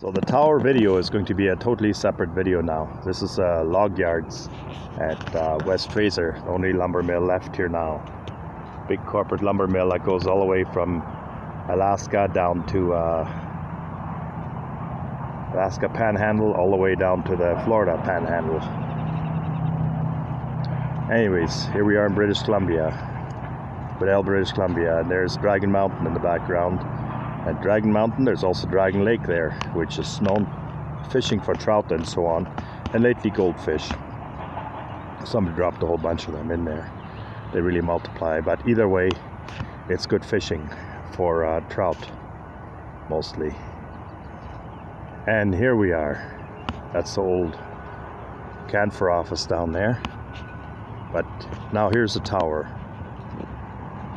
So the tower video is going to be a totally separate video now. This is log yards at West Fraser, the only lumber mill left here now. Big corporate lumber mill that goes all the way from Alaska down to Alaska Panhandle, all the way down to the Florida Panhandle. Anyways, here we are in British Columbia, British Columbia, and there's Dragon Mountain in the background. At Dragon Mountain, there's also Dragon Lake there, which is known fishing for trout and so on, and lately goldfish. Somebody dropped a whole bunch of them in there. They really multiply, but either way, it's good fishing for trout, mostly. And here we are. That's the old Canfor office down there. But now here's the tower.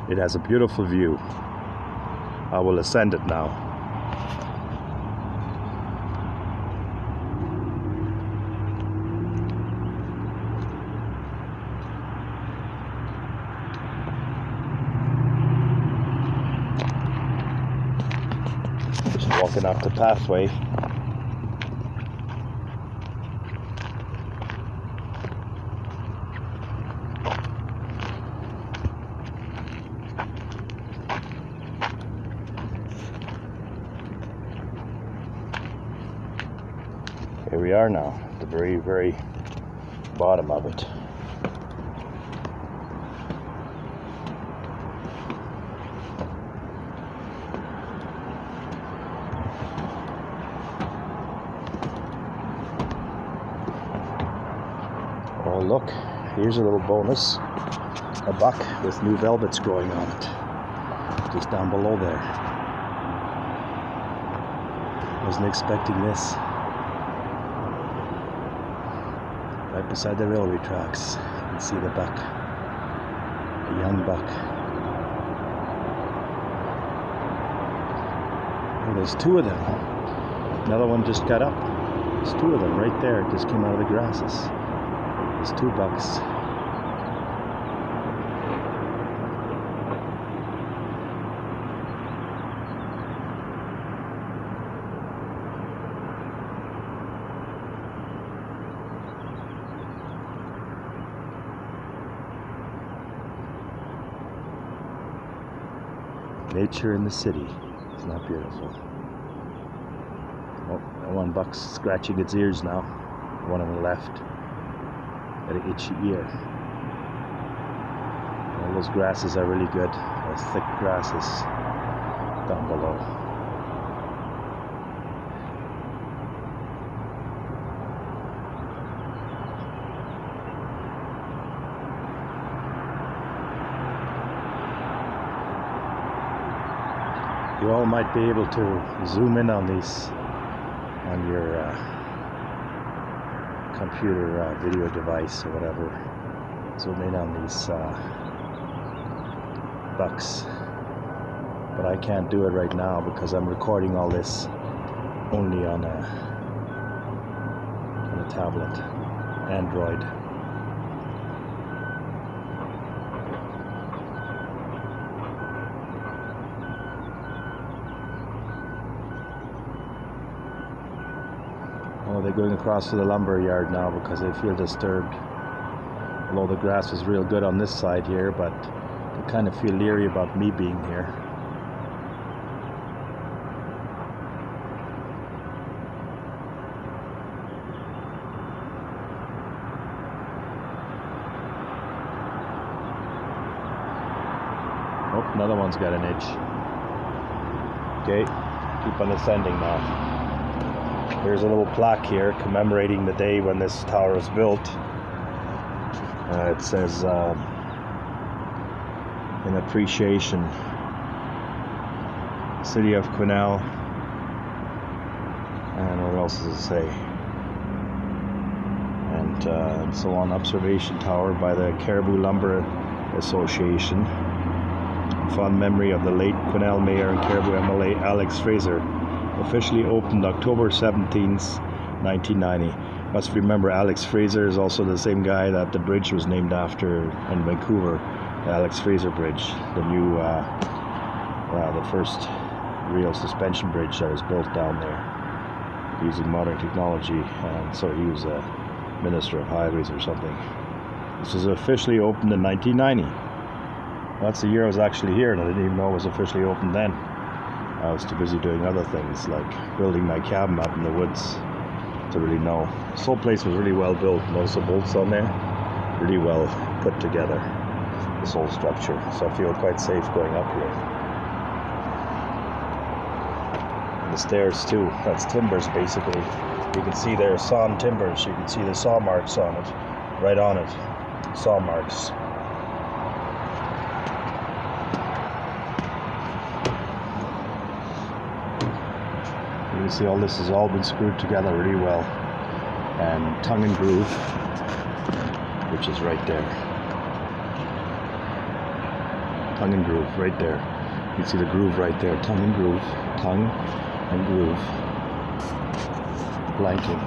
It has a beautiful view. I will ascend it now. Just walking up the pathway. Here we are now, at the very, very bottom of it. Oh look, here's a little bonus. A buck with new velvets growing on it. Just down below there. Wasn't expecting this. Right beside the railway tracks, you can see the buck, a young buck. Oh, there's two of them. Another one just got up. There's two of them right there, just came out of the grasses. There's two bucks. Nature in the city. Isn't that beautiful? Oh, one buck's scratching its ears now. One on the left. Got an itchy ear. All those grasses are really good. Those thick grasses down below. You all might be able to zoom in on these on your computer video device or whatever. Zoom in on these bucks. But I can't do it right now because I'm recording all this only on a tablet, Android. Oh, they're going across to the lumber yard now because they feel disturbed. Although the grass is real good on this side here, but they kind of feel leery about me being here. Oh, another one's got an itch. Okay, keep on ascending now. There's a little plaque here commemorating the day when this tower was built. It says, in appreciation, City of Quesnel, and what else does it say? And so on, observation tower by the Caribou Lumber Association. In fond memory of the late Quesnel Mayor and Caribou MLA Alex Fraser. Officially opened October 17th, 1990. Must remember, Alex Fraser is also the same guy that the bridge was named after in Vancouver, the Alex Fraser Bridge, the new, the first real suspension bridge that was built down there. using modern technology, and so he was a minister of highways or something. This was officially opened in 1990. That's the year I was actually here, and I didn't even know it was officially opened then. I was too busy doing other things like building my cabin up in the woods to really know. This whole place was really well built. Notice the bolts on there, really well put together, this whole structure, so I feel quite safe going up here. And the stairs too, that's timbers basically. You can see there sawn timbers, you can see the saw marks on it, right on it, saw marks. You can see all this has all been screwed together really well, and tongue and groove, which is right there. Tongue and groove right there. You can see the groove right there. Tongue and groove, tongue and groove, blanking.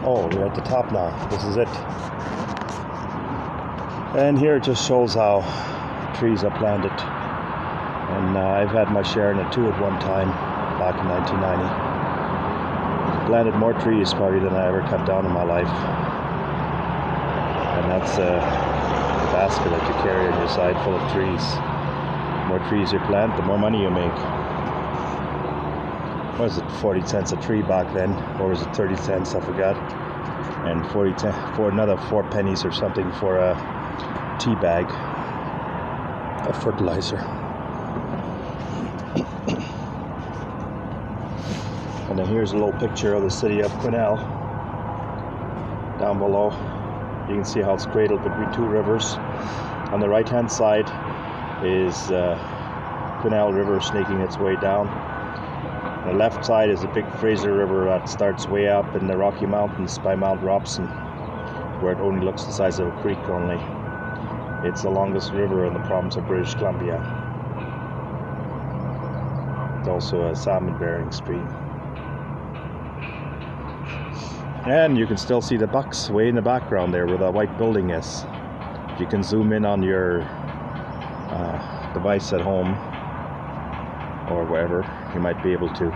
Oh, we're at the top now. This is it. And here it just shows how trees are planted, and I've had my share in it too at one time back in 1990. Planted more trees probably than I ever cut down in my life, and that's a basket that you carry on your side full of trees. The more trees you plant, the more money you make. What was it, 40 cents a tree back then, or was it 30 cents, I forgot, and 40 for another 4 pennies or something for a tea bag of fertilizer. And then here's a little picture of the city of Quesnel down below. You can see how it's cradled between two rivers. On the right hand side is Quesnel River snaking its way down. On the left side is the big Fraser River that starts way up in the Rocky Mountains by Mount Robson, where it only looks the size of a creek only. It's the longest river in the province of British Columbia. It's also a salmon-bearing stream. And you can still see the Bucks way in the background there where the white building is. If you can zoom in on your device at home or wherever, you might be able to.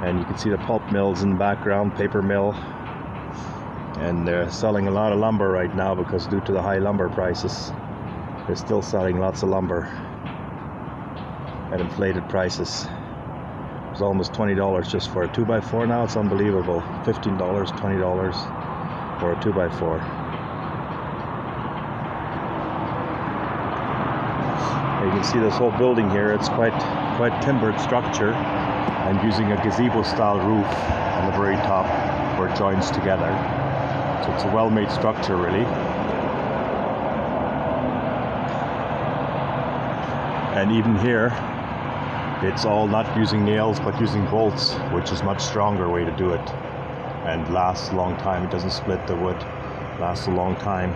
And you can see the pulp mills in the background, paper mill. And they're selling a lot of lumber right now because due to the high lumber prices, they're still selling lots of lumber at inflated prices. It's almost $20 just for a 2x4 now. It's unbelievable. $15, $20 for a 2x4. You can see this whole building here. It's quite timbered structure, and using a gazebo style roof on the very top where it joins together. So it's a well-made structure, really. And even here, it's all not using nails, but using bolts, which is a much stronger way to do it, and lasts a long time. It doesn't split the wood, lasts a long time.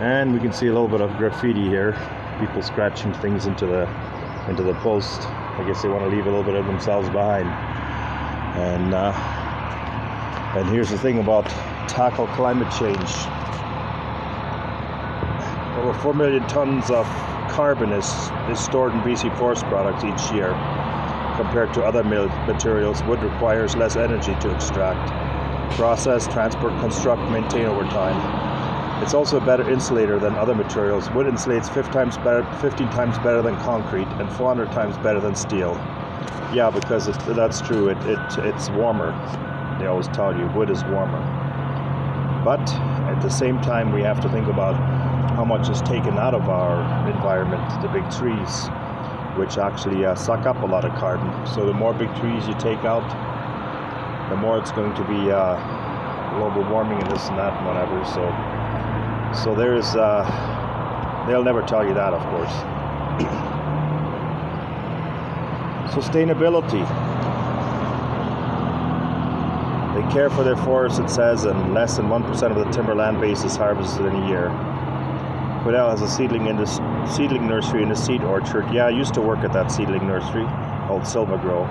And we can see a little bit of graffiti here. People scratching things into the post. I guess they want to leave a little bit of themselves behind. And here's the thing about tackle climate change. Over 4 million tons of carbon is stored in BC forest products each year. Compared to other materials, wood requires less energy to extract, process, transport, construct, maintain over time. It's also a better insulator than other materials. Wood insulates 15 times better than concrete and 400 times better than steel. Yeah, because that's true. It's warmer. They always tell you wood is warmer. But at the same time, we have to think about how much is taken out of our environment, the big trees, which actually suck up a lot of carbon. So the more big trees you take out, the more it's going to be global warming and this and that and whatever. So there's, they'll never tell you that, of course. Sustainability. They care for their forests, it says, and less than 1% of the timberland base is harvested in a year. Quesnel has a seedling nursery and a seed orchard. Yeah, I used to work at that seedling nursery called Silva Grow,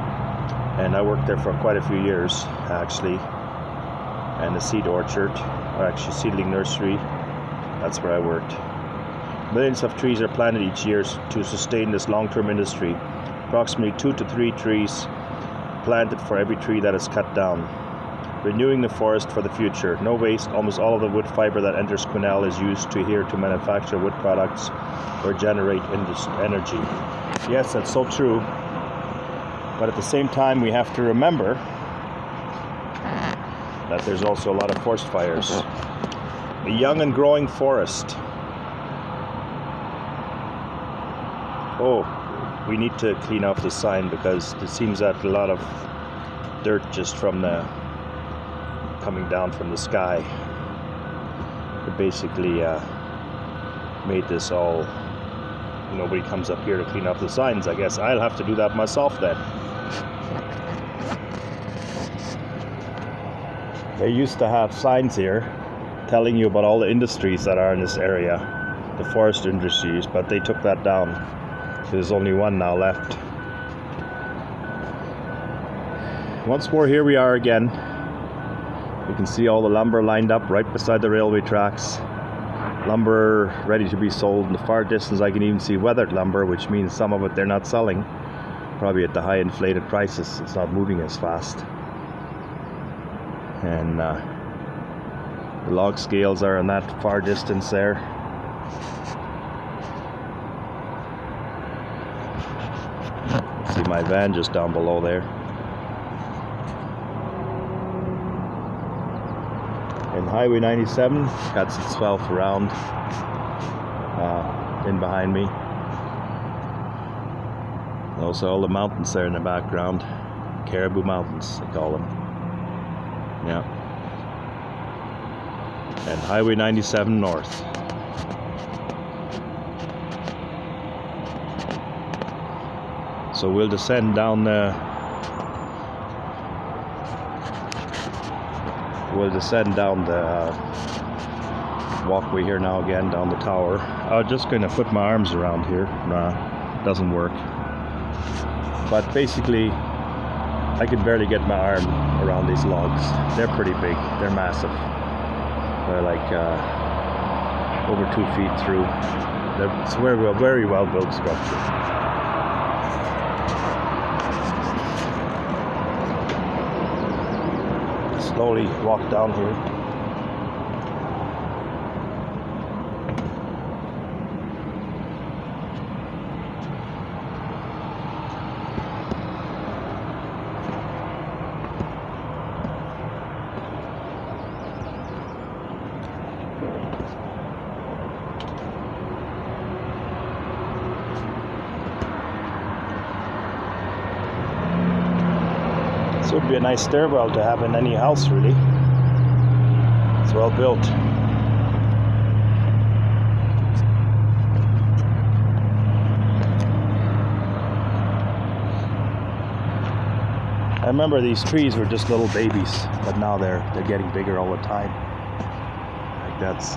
and I worked there for quite a few years, actually. And the seed orchard, or actually seedling nursery, that's where I worked. Millions of trees are planted each year to sustain this long-term industry. Approximately 2 to 3 trees planted for every tree that is cut down. Renewing the forest for the future. No waste. Almost all of the wood fiber that enters Quesnel is used here to manufacture wood products or generate energy. Yes, that's so true. But at the same time, we have to remember that there's also a lot of forest fires. A young and growing forest. Oh, we need to clean off the sign because it seems that a lot of dirt just from the coming down from the sky. It basically made this all. Nobody comes up here to clean up the signs. I guess I'll have to do that myself then. They used to have signs here telling you about all the industries that are in this area, the forest industries, but they took that down. There's only one now left. Once more, here we are again. You can see all the lumber lined up right beside the railway tracks. Lumber ready to be sold. In the far distance I can even see weathered lumber, which means some of it they're not selling. Probably at the high inflated prices. It's not moving as fast. And the log scales are in that far distance there. See my van just down below there. And Highway 97 cuts itself around in behind me. And also all the mountains there in the background. Caribou Mountains, they call them. Yeah. And Highway 97 north. So we'll descend down the walkway here now again, down the tower. I'm just going to put my arms around here. Nah, doesn't work. But basically, I can barely get my arm around these logs. They're pretty big. They're massive. They're like over 2 feet through. It's a very well built structure. Slowly walk down here. This would be a nice stairwell to have in any house, really. It's well built. I remember these trees were just little babies, but now they're getting bigger all the time. Like that's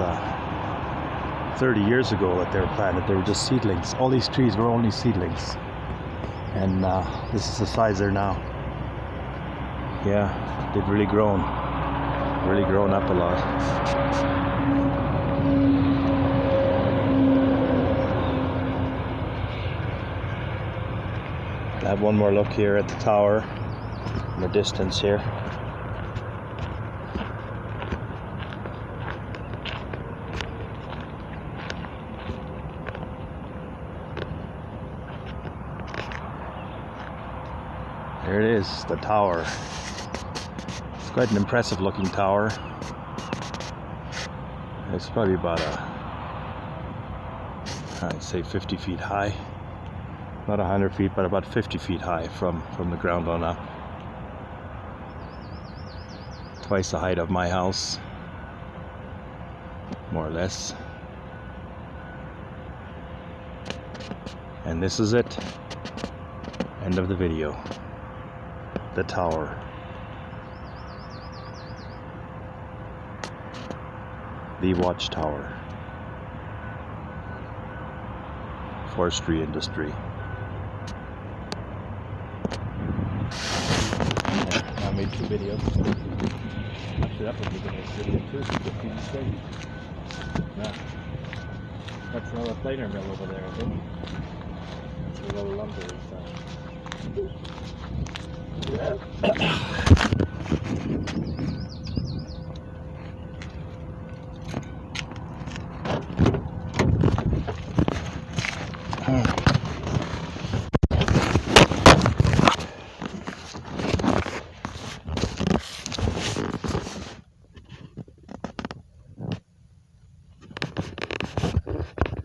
30 years ago that they were planted. They were just seedlings. All these trees were only seedlings, and this is the size they're now. Yeah, they've really grown up a lot. I have one more look here at the tower in the distance here. There it is, the tower. It's quite an impressive looking tower. It's probably about I'd say 50 feet high. Not 100 feet, but about 50 feet high from the ground on up. Twice the height of my house, more or less. And this is it. End of the video. The tower. The watchtower. Forestry industry. I made 2 videos. Actually, that would be the next video too. 15 seconds. Yeah. That's another planer mill over there, I think. That's a little lumber Hmm.